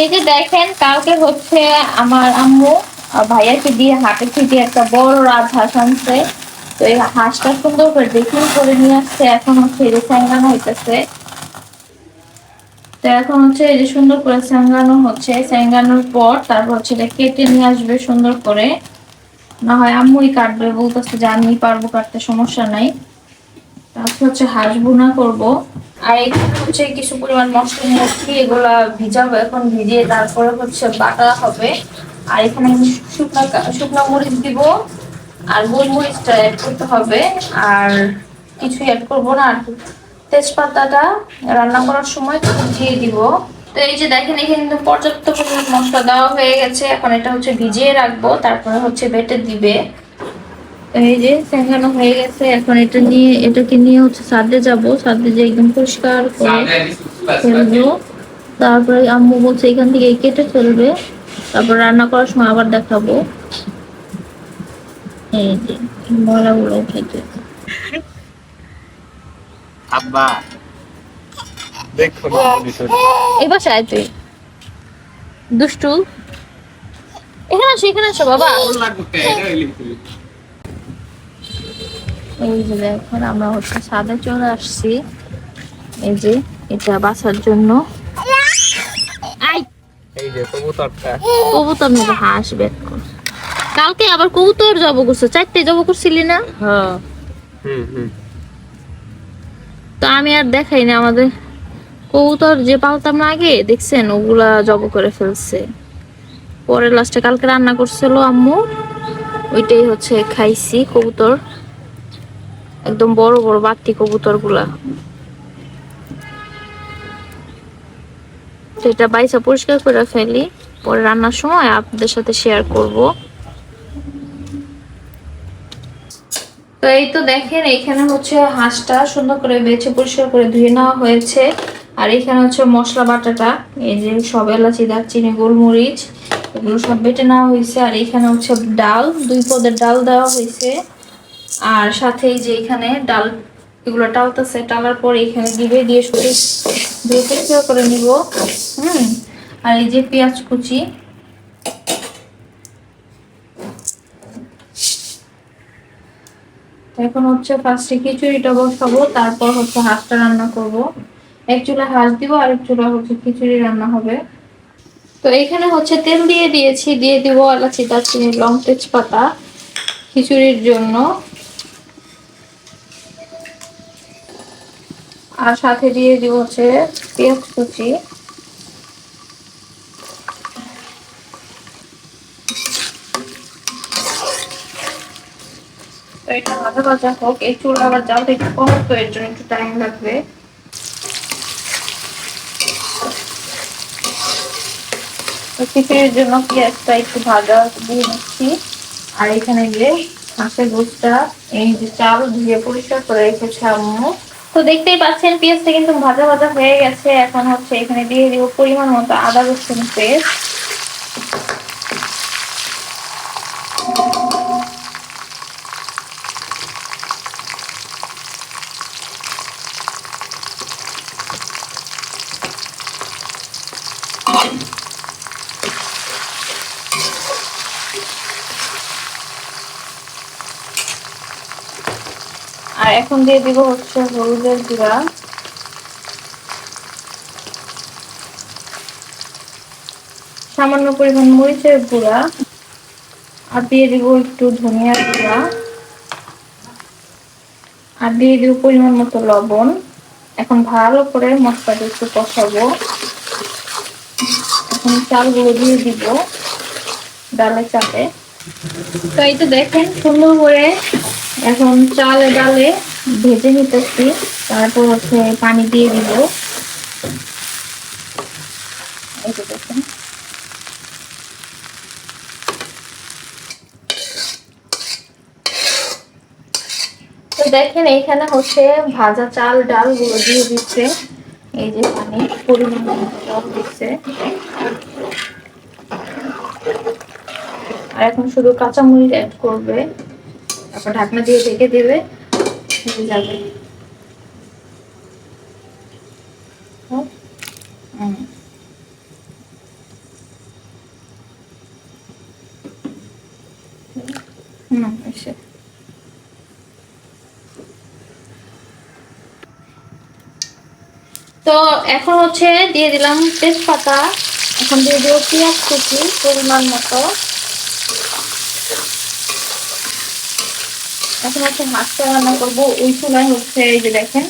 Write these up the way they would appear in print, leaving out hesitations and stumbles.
এই যে দেখেন কালকে হচ্ছে আমার আম্মু ভাইয়াকে দিয়ে হাটে থেকে একটা বড় রাজহাঁস আনছে। তো এই হাঁসটা সুন্দর করে ডেকিং করে নিয়ে আসছে, এখন হচ্ছে এই যে স্যাংরানো হইতেছে। তো এখন হচ্ছে এই যে সুন্দর করে স্যাংরানো হচ্ছে, স্যাংরানোর পর তারপর হচ্ছে এটা কেটে নিয়ে আসবে সুন্দর করে। না হয় আম্মুই কাটবে, বলতেছে যে আমি পারবো কাটতে, সমস্যা নাই। তারপর হচ্ছে হাঁস ভুনা করবো। আর এখানে হচ্ছে কিছু পরিমাণ মশলা নিয়েছি, এগুলা ভিজাবো এখন, ভিজিয়ে তারপরে হচ্ছে বাটা হবে। আর এখানে শুকনো শুকনো মরিচ দিব, আর গোলমরিচটা অ্যাড করতে হবে। আর কিছু অ্যাড করবো না। আর তেজপাতাটা রান্না করার সময় দিয়ে দিব। তো এই যে দেখেন এখানে কিন্তু পর্যাপ্ত পরিমাণ মশলা দেওয়া হয়ে গেছে, এখন এটা হচ্ছে ভিজিয়ে রাখবো, তারপরে হচ্ছে বেটে দিবে। এই যে সেখানো হয়ে গেছে, এখন এটাকে নিয়ে হচ্ছে ছাদে যাব, ছাদে যে একদম পরিষ্কার করে ফেলবো। তারপরে আম্মু বলছে এখান থেকে কেটে ফেলবে, তারপর রান্না করার সময় আবার দেখাবো। এই যে ময়লাগুলো উঠাইতে আব্বা দেখো এই বাসায় তুই দুষ্টু, এখানে আসো বাবা। এই যে দেখেন আমরা হচ্ছে ছাদে চলে আসছি, এই যে এটা বাসার জন্য। এই যে কবুতরটা, কবুতর না, হাঁস বের কর। কালকে আবার কবুতর জব করছে, 4টে জব করছিলি না? হ্যাঁ হুম হুম। তো আমি আর দেখাই না, আমাদের কবুতর যে পালতাম না আগে দেখছেন, ওগুলা জব করে ফেলছে। পরে লাস্টে কালকে রান্না করছিল আম্মু, ওইটাই হচ্ছে খাইছি। কবুতর একদম বড় বড় বাড়তি কবুতর গুলা, সেটা বাইসা পরিষ্কার করে ফেলি, পরে রান্নার সময় আপনাদের সাথে শেয়ার করব। তো এই তো দেখেন এখানে হচ্ছে হাঁসটা সুন্দর করে বেছে পরিষ্কার করে ধুয়ে নেওয়া হয়েছে। আর এখানে হচ্ছে মশলা বাটাটা, এই যে সব এলাচি দারচিনি গোলমরিচ এগুলো সব বেটে নেওয়া হয়েছে। আর এখানে হচ্ছে ডাল, 2 পদের ডাল দেওয়া হয়েছে। আর সাথে এই যে এখানে ডাল এগুলো টালতেছে, টালার পর এখানে দিবে, দিয়ে শুধু ধুয়ে পরিষ্কার করে নিব। আর এই যে পেঁয়াজ কুচি, এখন হচ্ছে ফার্স্টে খিচুড়িটা বসাবো, তারপর হচ্ছে হাঁসটা রান্না করব। এক চুলা হাঁস দিব, আর এক চুলা হচ্ছে খিচুড়ি রান্না হবে। তো এখানে হচ্ছে তেল দিয়ে দিয়েছি, দিয়ে দিব এলাচি দারচিনি লং তেজপাতা খিচুড়ির জন্য। আর সাথে দিয়ে দিব হচ্ছে পেঁয়াজ কুচি। তো এটা ভাজা ভাজা হোক, এই চুলা আবার জালটা একটু কম, তো এর জন্য একটু টাইম লাগবে। তো খিচুড়ির জন্য পেঁয়াজটা একটু ভাজা দিয়ে দিচ্ছি। আর এখানে যে হাঁসের গোশটা, এই যে চাল ধুয়ে পরিষ্কার করে রেখেছে আম্মু। তো দেখতেই পাচ্ছেন পেঁয়াজটা কিন্তু ভাজা ভাজা হয়ে গেছে। এখন হচ্ছে এখানে দিয়ে দিব পরিমাণ মতো আদা রসুন পেস্ট। আর এখন দিয়ে দিব হচ্ছে হলুদের গুঁড়া, সামান্য পরিমাণ মরিচের গুঁড়া, আর দিয়ে দিব একটু ধনিয়ার গুঁড়া, আর দিয়ে দিব পরিমাণ মতো লবণ। এখন ভালো করে মশলাটা একটু কষাবো। এখন চালগুলো দিয়ে দিব ডালে চালে। তো এই তো দেখেন সুন্দর করে এখন চালে ডালে ভেজে নিতেছি, তারপর হচ্ছে পানি দিয়ে দিব। এই তো দেখেন, তো দেখেন এইখানে হচ্ছে ভাজা চাল ডাল গুলো দিয়ে দিচ্ছে, এই যে পানি পরিমাণ মতো দিচ্ছে। আর এখন শুধু কাঁচামরিচ অ্যাড করবে, তারপর ঢাকনা দিয়ে ঢেকে দেবে, হয়ে যাবে। তো এখন হচ্ছে দিয়ে দিলাম তেজপাতা, এখন দিয়ে দেবো পেঁয়াজ কুচি পরিমাণ মতো। এখন হচ্ছে মাছটা রান্না করবো। ওই চুলায় হচ্ছে এই যে দেখেন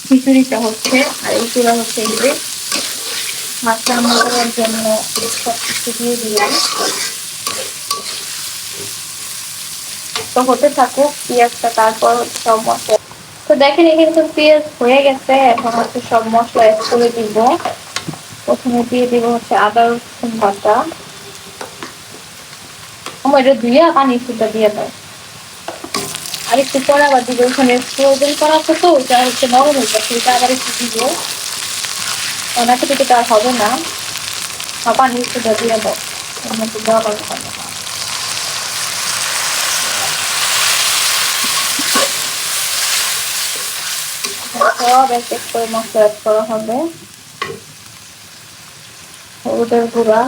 খিচুড়িটা হচ্ছে, আর এই চুলা হচ্ছে এই যে মাছ রান্না করার জন্য সব কিছু দিয়ে দিলাম। তো হতে থাকুক পেঁয়াজটা, তারপর হচ্ছে সব মশলা। তো দেখেন এই কিন্তু পেঁয়াজ হয়ে গেছে, এখন হচ্ছে সব মশলা অ্যাড করে দিব। প্রথমে দিয়ে দিব হচ্ছে আদা রসুন বাটা। আমার এটা ধুয়ে পানি ফুটা দিয়ে দাও। আর একটু পরে আবার দিব, ওখানে ফ্রোজেন করা আছে তো ওটা হচ্ছে নরম হয়ে যাচ্ছে, ওটা আবার একটু দিব, কারণ এতটুকুটা আর হবে না। পানি ফুটা দিয়ে দাও, ওর মধ্যে দেওয়া হবে না। সব এক এক করে মশলা অ্যাড করা হবে। হলুদের গুঁড়া,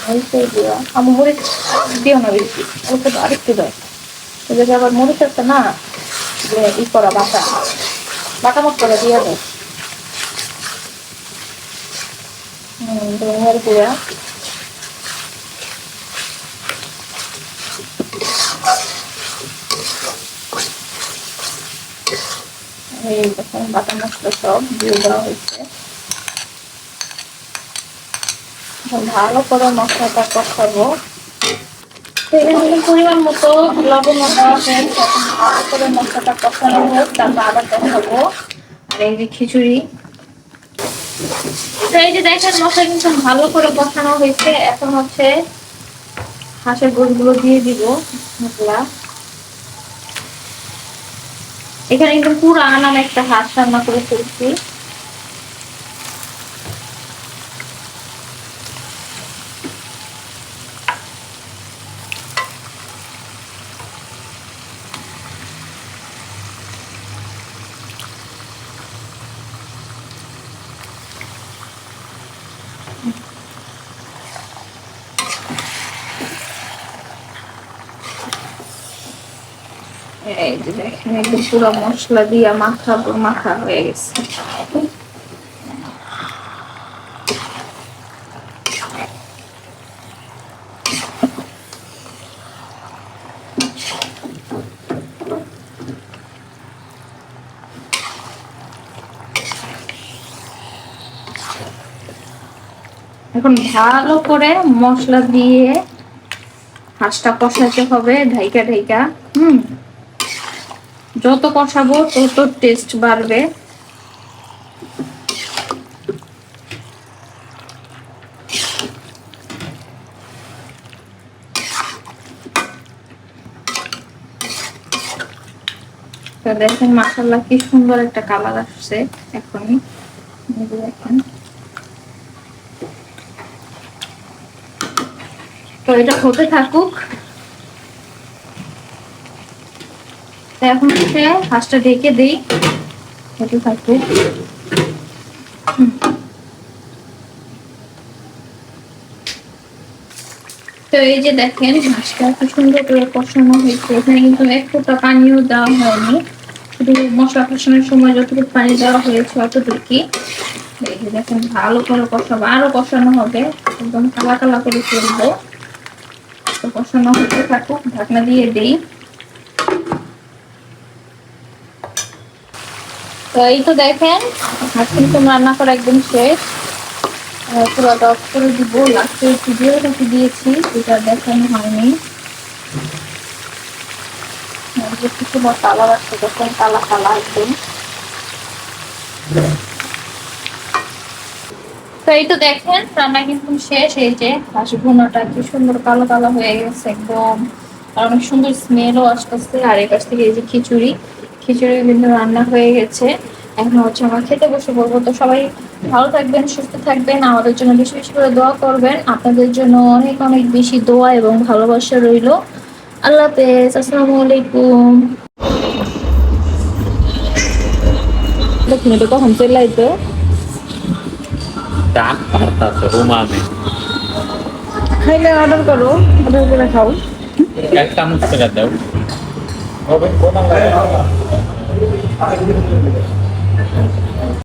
মরিচের গুঁড়া। আমার মরিচ দিও না বেশি, অল্প আরেকটু দাও। ওই যে আবার মরিচ আছে না যে ই করা বাটা, বাটা মশলা দিয়ে দাও। ধনিয়ার গুঁড়া, এই দেখুন বাটা মশলা সব দিয়ে দেওয়া হয়েছে। ভালো করে মশলাটা কষাবো। এখানে পরিমাণ মতো লবণ দেওয়া হয়েছে, এখন ভালো করে মশলাটা কষানো হোক, তারপর আবার দেখাবো। আর এই যে খিচুড়ি, তো এই যে দেখেন মশলা কিন্তু ভালো করে কষানো হয়েছে। এখন হচ্ছে হাঁসের গোশগুলো দিয়ে দিব মশলা। এখানে কিন্তু পুরো আনাম একটা হাঁস রান্না করে ফেলছি। এই যে দেখেন একদম পুরো মশলা দিয়া মাখা মাখা হয়ে গেছে। এখন ভালো করে মশলা দিয়ে হাঁসটা কষাতে হবে ঢাইকা ঢাইকা। যত কষাবো তত টেস্ট বাড়বে। তো দেখেন মাশাআল্লাহ কি সুন্দর একটা কালার আসছে এখনই। দেখেন তো এটা হতে থাকুক। এখন হচ্ছে হাঁসটা ঢেকে দিই, হতে থাকুক। তো এই যে দেখেন হাঁসটা কি সুন্দর করে কষানো হয়েছে, এখানে কিন্তু এক ফোঁটা পানিও দেওয়া হয়নি, শুধু মশলা কষানোর সময় যতটুকু পানি দেওয়া হয়েছে অতটুকুই। এই যে দেখেন ভালো করে কষাবো, আরো কষানো হবে, একদম কালা কালা করে ফেলবো। তো কষানো হতে থাকুক, ঢাকনা দিয়ে দিই। তো এই তো দেখেন হাঁস কিন্তু রান্না করা একদম শেষ। পুরোটা অফ করে দিব, লাস্টে ভিডিওটা দিয়েছি যেটা দেখানো হয়নি। কিছু কালার আসছে দেখেন, কালা কালা একদম। তো এই তো দেখেন রান্না কিন্তু শেষ। এই যে হাঁস ভুনাটা কি সুন্দর কালো কালো হয়ে গেছে একদম, আর অনেক সুন্দর স্মেলও আসতেছে। আর এই পাশ থেকে এই যে খিচুড়ি, খিচুড়ি কিন্তু রান্না হয়ে গেছে। এখন হচ্ছে আমরা খেতে বসে বলবো। তো সবাই ভালো থাকবেন, সুস্থ থাকবেন, আমাদের জন্য বেশি বেশি করে দোয়া করবেন। আপনাদের জন্য অনেক অনেক বেশি দোয়া এবং ভালোবাসা রইল। আল্লাহ হাফেজ, আসসালামু আলাইকুম। দেখুন এটা কখন চলে আইতো ডাক পারতাছে উমামে। খাইলে অর্ডার করো, অর্ডার করে খাও। এক চামচ করে দাও।